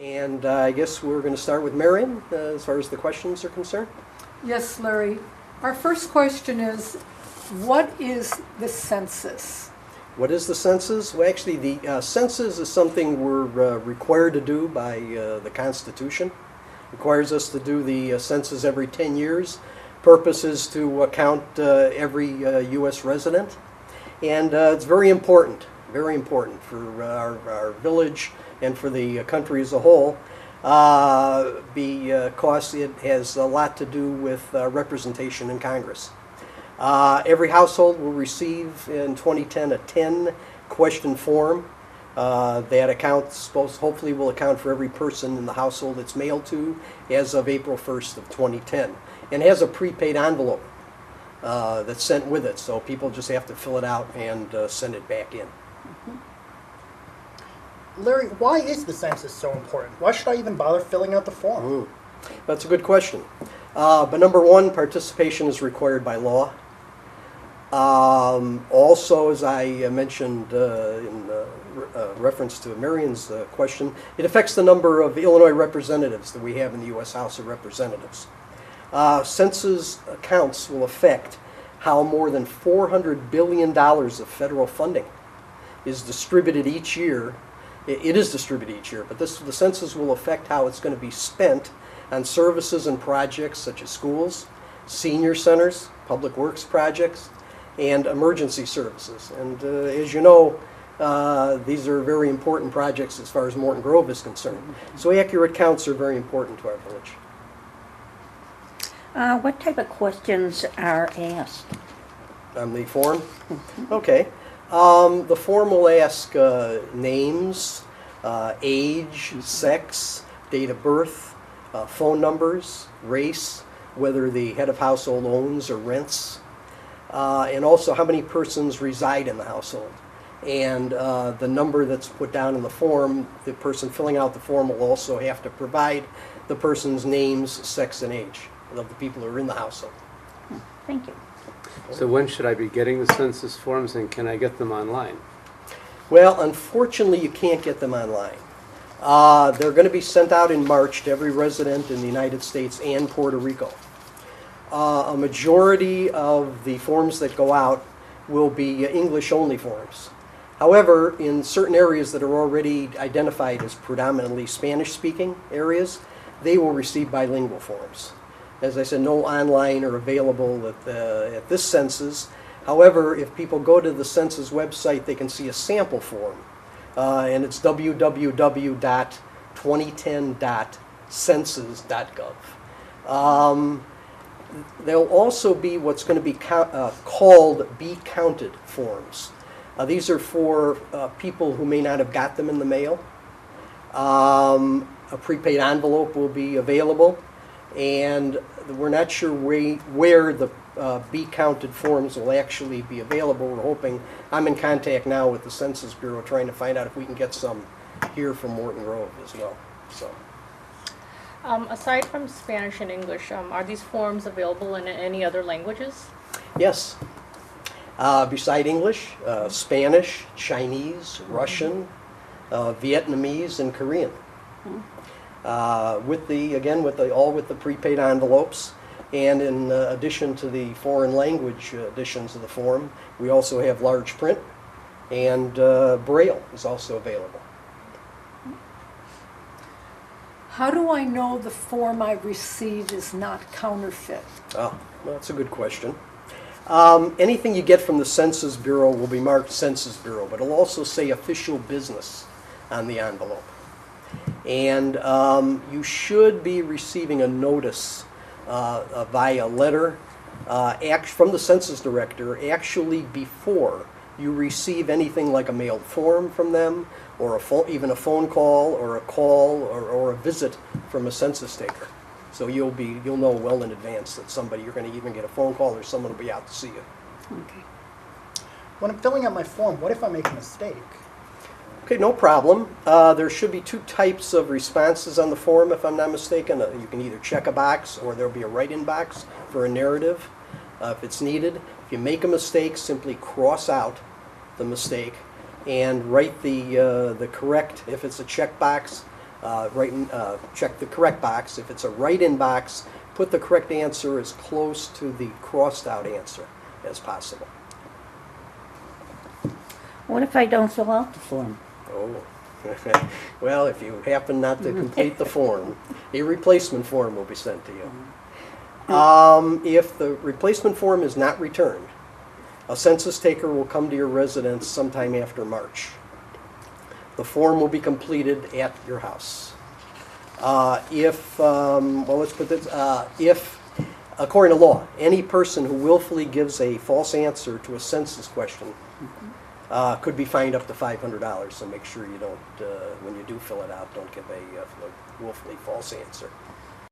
And I guess we're going to start with Marion as far as the questions are concerned. Yes, Larry. Our first question is, what is the census? What is the census? Well, actually, the census is something we're required to do by the Constitution. It requires us to do the census every 10 years. Purpose is to count every U.S. resident. And it's very important for our village and for the country as a whole, because it has a lot to do with representation in Congress. Every household will receive in 2010 a 10-question form that hopefully will account for every person in the household it's mailed to as of April 1st of 2010, and has a prepaid envelope that's sent with it, so people just have to fill it out and send it back in. Larry, why is the census so important? Why should I even bother filling out the form? That's a good question. But number one, participation is required by law. Also, as I mentioned in reference to Marion's question, it affects the number of Illinois representatives that we have in the U.S. House of Representatives. Census accounts will affect how more than $400 billion of federal funding is distributed each year. It is distributed each year, but the census will affect how it's going to be spent on services and projects such as schools, senior centers, public works projects, and emergency services. And as you know, these are very important projects as far as Morton Grove is concerned. So accurate counts are very important to our village. What type of questions are asked? On the form? Okay. The form will ask names, age, sex, date of birth, phone numbers, race, whether the head of household owns or rents, and also how many persons reside in the household. And the number that's put down in the form, the person filling out the form will also have to provide the person's names, sex, and age of the people who are in the household. Thank you. So when should I be getting the census forms, and can I get them online? Well, unfortunately, you can't get them online. They're going to be sent out in March to every resident in the United States and Puerto Rico. A majority of the forms that go out will be English-only forms. However, in certain areas that are already identified as predominantly Spanish-speaking areas, they will receive bilingual forms. As I said, no online are available at this census. However, if people go to the census website, they can see a sample form, and it's www.2010.census.gov. There'll also be what's going to be called Be Counted forms. These are for people who may not have got them in the mail. A prepaid envelope will be available, and we're not sure where the Be Counted forms will actually be available. We're hoping, I'm in contact now with the Census Bureau trying to find out if we can get some here from Morton Grove as well. So. Aside from Spanish and English, are these forms available in any other languages? Yes. Beside English, Spanish, Chinese, Russian, Vietnamese, and Korean. All with the prepaid envelopes, and in addition to the foreign language editions of the form, we also have large print, and Braille is also available. How do I know the form I received is not counterfeit? Oh, well, that's a good question. Anything you get from the Census Bureau will be marked Census Bureau, but it'll also say official business on the envelope. And you should be receiving a notice via letter from the Census Director actually before you receive anything like a mailed form from them, or even a phone call, or a visit from a census taker. So you'll know well in advance that you're going to even get a phone call, or someone will be out to see you. Okay. When I'm filling out my form, what if I make a mistake? Okay, no problem. There should be two types of responses on the form, if I'm not mistaken. You can either check a box, or there'll be a write-in box for a narrative if it's needed. If you make a mistake, simply cross out the mistake and write the correct, if it's a check box, check the correct box. If it's a write-in box, put the correct answer as close to the crossed-out answer as possible. What if I don't fill out the form? Oh, well, if you happen not to complete the form, a replacement form will be sent to you. If the replacement form is not returned, a census taker will come to your residence sometime after March. The form will be completed at your house. If, according to law, any person who willfully gives a false answer to a census question could be fined up to $500, so make sure you don't, when you do fill it out, don't give a willfully false answer.